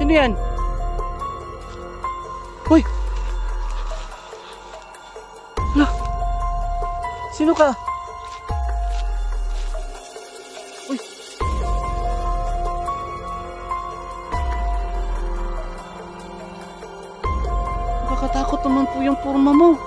Sino yan? Hoy! Hala! Sino ka? Uy! Nakakatakot naman po yung forma mo.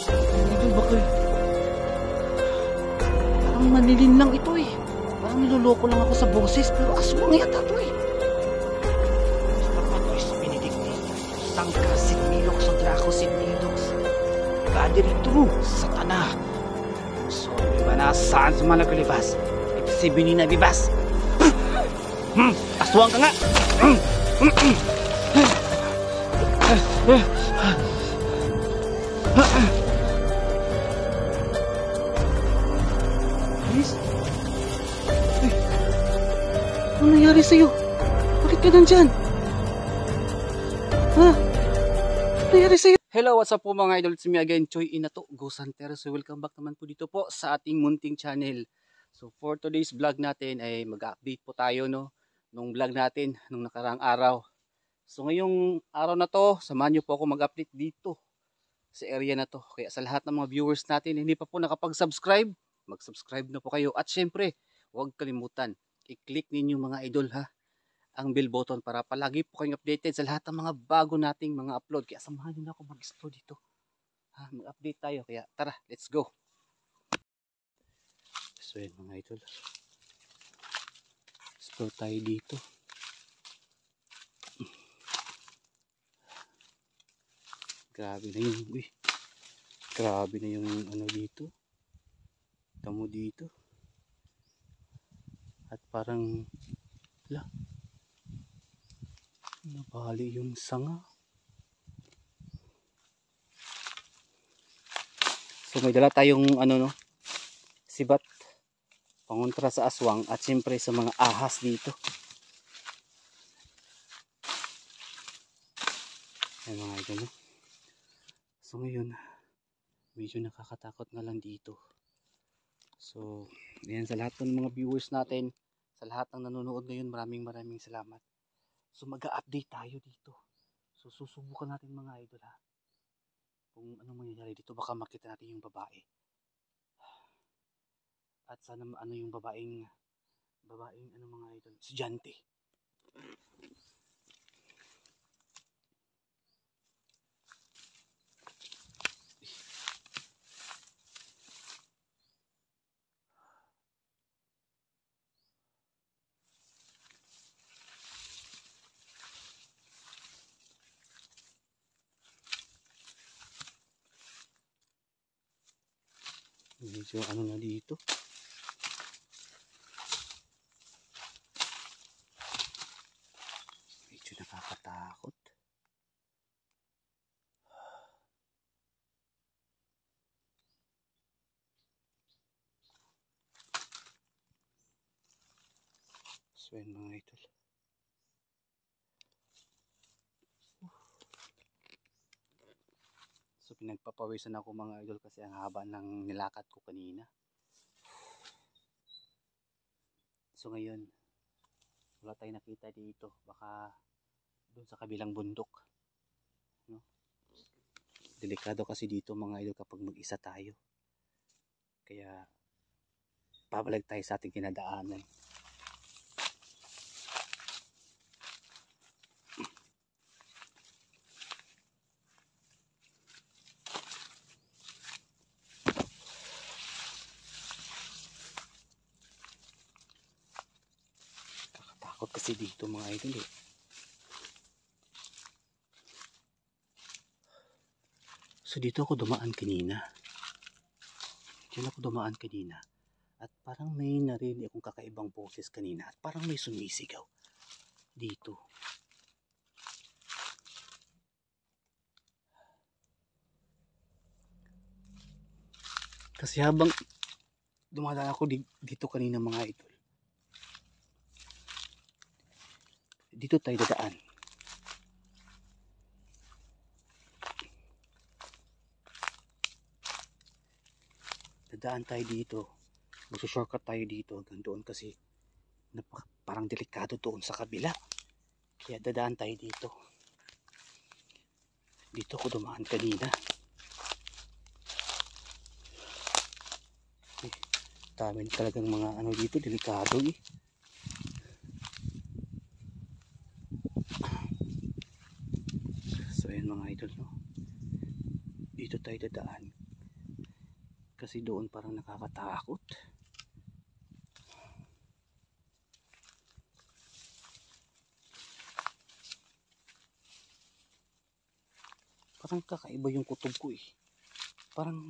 Idol ba kayo? Parang manilin lang ito eh. Parang niloloko lang ako sa boses, pero aswang yata ito eh. Tapos Benedictus, Sangka Sidnilox o Draco Sidnilox. Gadirito, Satana. So, iba na saan sa mga naglibas? Ito si Benina Bibas. Aswang ka nga. Miss? Ano nangyari sa'yo? Bakit ka nandyan? Ha? Ano nangyari sa'yo? Hello, what's up po mga idol? It's me again, Choi Inato, Ghost Hunter. So welcome back naman po dito po sa ating munting channel. So for today's vlog natin ay mag-update po tayo nung vlog natin nung nakaraang araw. So ngayong araw na to, samahan nyo po ako mag-update dito sa area na to. Kaya sa lahat ng mga viewers natin, hindi pa po nakapag-subscribe, mag-subscribe na po kayo. At syempre, huwag kalimutan, i-click ninyo mga idol ha, ang bell button para palagi po kayong updated sa lahat ng mga bago nating mga upload. Kaya samahan nyo na ako mag-explore dito. Ha, mag-update tayo. Kaya tara, let's go. So yun mga idol. Explore tayo dito. Grabe na yung, grabe na yung ano dito. Tamo dito. At parang, nabali yung sanga. So may dala tayong sibat pangontra sa aswang at siyempre sa mga ahas dito. Ay mga idol. So ngayon, medyo nakakatakot nga lang dito. So, ayan sa lahat ng mga viewers natin, sa lahat ng nanonood ngayon, maraming salamat. So mag-a-update tayo dito. So susubukan natin mga idol ha. Kung ano mangyayari dito, baka makita natin yung babae. At sana yung babaeng mga idol, estudyante. Medyo na dito. Medyo nakakatakot. So yun mga idol. So pinagpapawisan ako mga idol kasi ang haba ng nilakad ko kanina. So ngayon, wala tayong nakita dito. Baka doon sa kabilang bundok. No? Delikado kasi dito mga idol kapag mag-isa tayo. Kaya pabalik tayo sa ating kinadaanan. Takot kasi dito mga idol eh. So dito ako dumaan kanina. Diyan ako dumaan kanina. At parang may narinig akong kakaibang boses kanina. At parang may sumisigaw dito. Kasi habang dumadaan ako dito kanina mga idol, dito tayo dadaan. Dadaan tayo dito. Magsushortcut tayo dito hanggang doon kasi parang delikado doon sa kabila. Kaya dadaan tayo dito. Dito ako dumaan kanina. Dami talagang mga ano dito, delikado eh. So ayan mga idol, no? Dito tayo dadaan. Kasi doon parang nakakatakot. Parang kakaiba yung kutob ko eh. Parang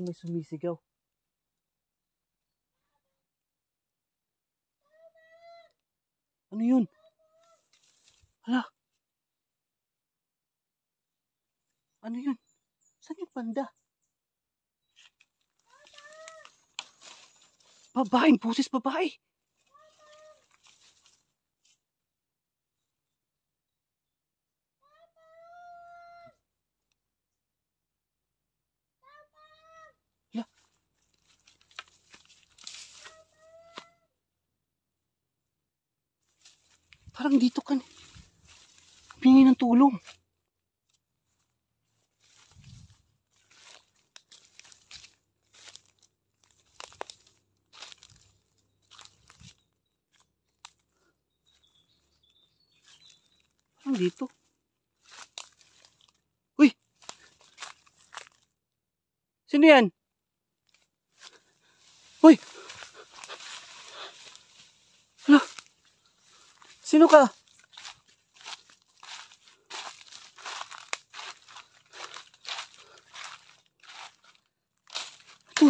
may sumisigaw. Ano yun? Hala. Ano yun? Saan yung panda? Babaeng boses, babae. Hala. Parang dito kan. Pingi ng tulong. Parang dito. Uy! Sino yan? Uy! Hala! Sino ka? Ito.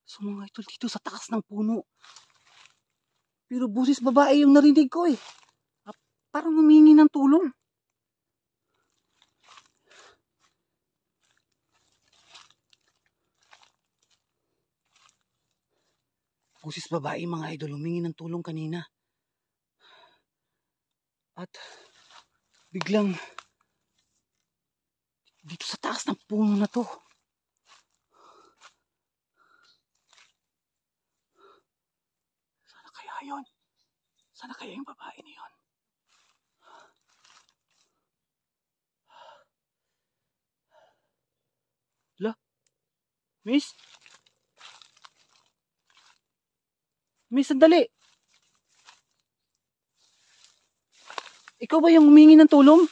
So mga idol, dito sa taas ng puno. Pero boses babae yung narinig ko eh. Parang humingi ng tulong. Boses babae mga idol, humingi ng tulong kanina. At biglang dito sa taas ng puno na to. Sana kaya yun? Sana kaya yung babae na yun? La? Miss? Miss, sandali. Ikaw ba yung humingi ng tulong?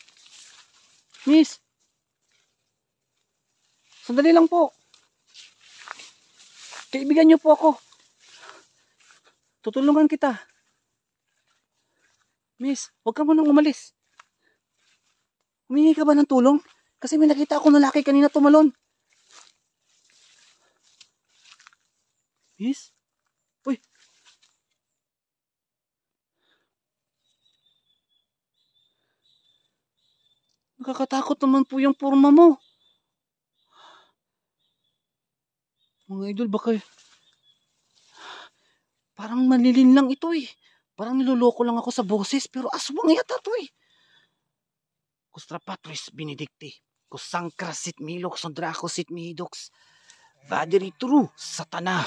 Miss? Sandali lang po. Kaibigan niyo po ako. Tutulungan kita. Miss, huwag ka munang umalis. Humingi ka ba ng tulong? Kasi may nakita ako na lalaki kanina tumalon. Miss? Uy. Nakakatakot naman po yung forma mo. Mga idol, baka parang manlilin lang ito eh. Parang niloloko lang ako sa boses, pero aswang yata ito eh. Kustra patris benedicti, kusangkra sit milok sondrako sit mihidox. Vadiri true, satana.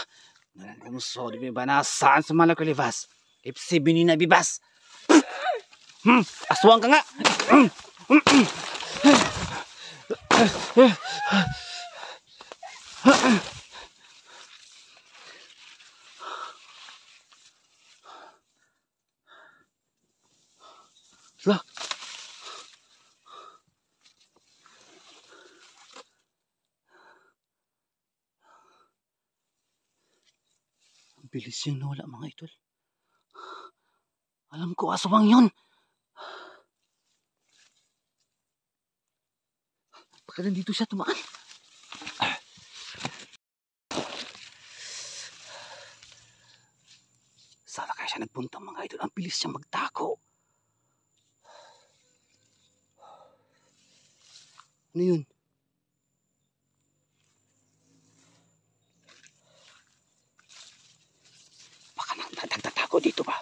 Nalungso di banasaan sa malakalibas. Ipsi binina bibas. Aswang ka nga. Lah. Ang bilis yung nawala mga idol. Alam ko aswang yun. Baka nandito siya tumaan. Sana kaya siya nagpunta mga idol. Ang bilis siyang magtako. Ano yun? Baka nagtatako dito ba?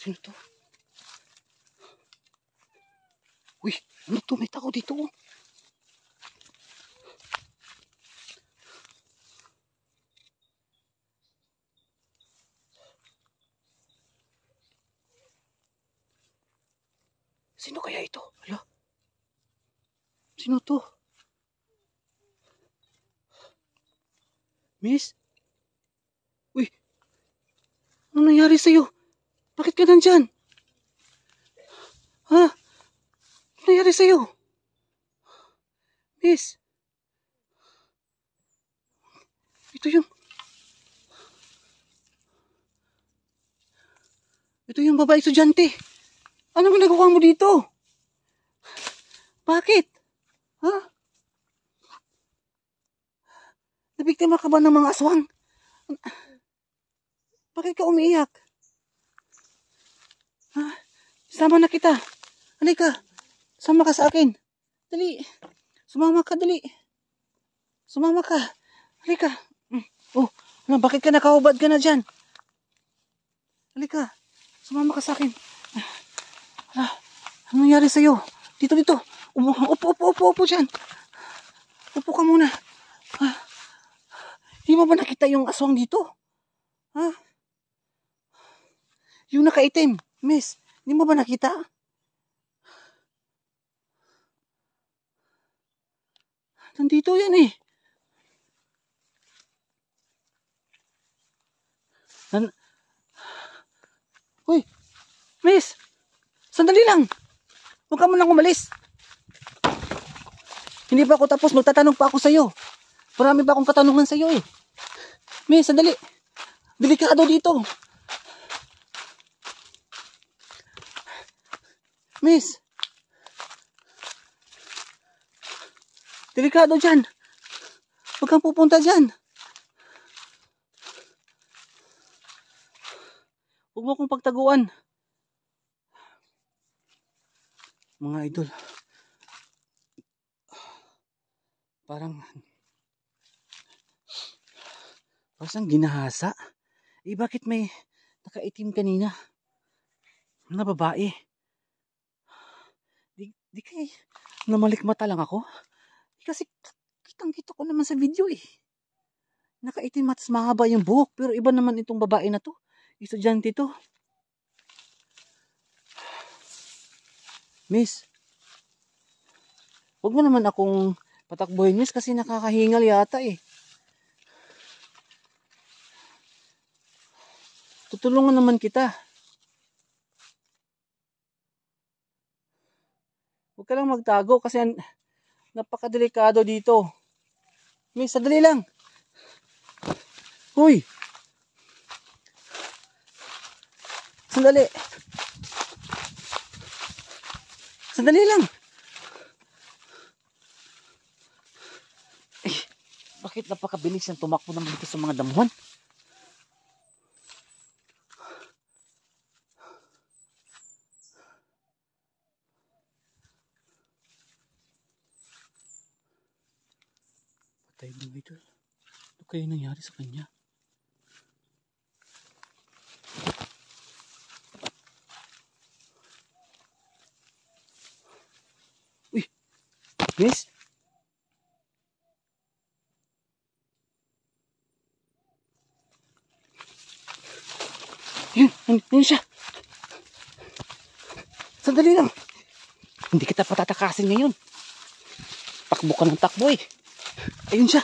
Sino to? Uy, ano to? May tao dito. Sino kaya ito? Hala? Sino to? Miss? Uy! Ano nangyari sa'yo? Bakit ka nandyan? Ha? Ano nangyari sa'yo? Miss? Ito yung babae estudyante. Ano ginagawa mo dito? Bakit? Ha? Nabiktima ka ba ng mga aswang? Bakit ka umiiyak? Ha? Sama na kita. Halika. Sama ka sa akin. Dali. Sumama ka, dali. Sumama ka. Halika. Oh, bakit ka nakahubad ka na dyan? Halika. Sumama ka sa akin. Hala, ano nangyari sa'yo? Dito. Upo dyan. Upo ka muna. Di mo ba nakita yung aswang dito? Ha? Yung nakaitim, miss. Di mo ba nakita? Nandito yan eh. Uy, miss. Sandali lang. Huwag ka munang umalis. Hindi pa ako tapos. Magtatanong pa ako sa'yo. Marami pa akong katanungan sa'yo eh. Miss, sandali. Delikado dito. Miss. Delikado dyan. Huwag kang pupunta dyan. Huwag mo akong pagtaguan. Mga idol. Parang ginahasa. Eh bakit may nakaitim kanina na babae? Di kay namalikmata lang ako? Kasi kitang-kita ko naman sa video eh. Nakaitim at mahaba yung buhok. Pero iba naman itong babae na to. Estudyante to. Miss, huwag mo naman akong patakbuhin, miss, kasi nakakahingal yata eh. Tutulungan naman kita. Huwag ka lang magtago kasi napakadelikado dito. Miss, sadali lang. Huy! Sandali. Sandali lang. Eh, bakit napakabilis ng tumakbo naman dito sa mga damuhan? Patay mo ito. Ano kaya nangyari sa kanya? Uy! Miss? Yun siya. Sandali lang. Hindi kita patatakasin ngayon. Takbo ka ng takbo eh. Ayun siya.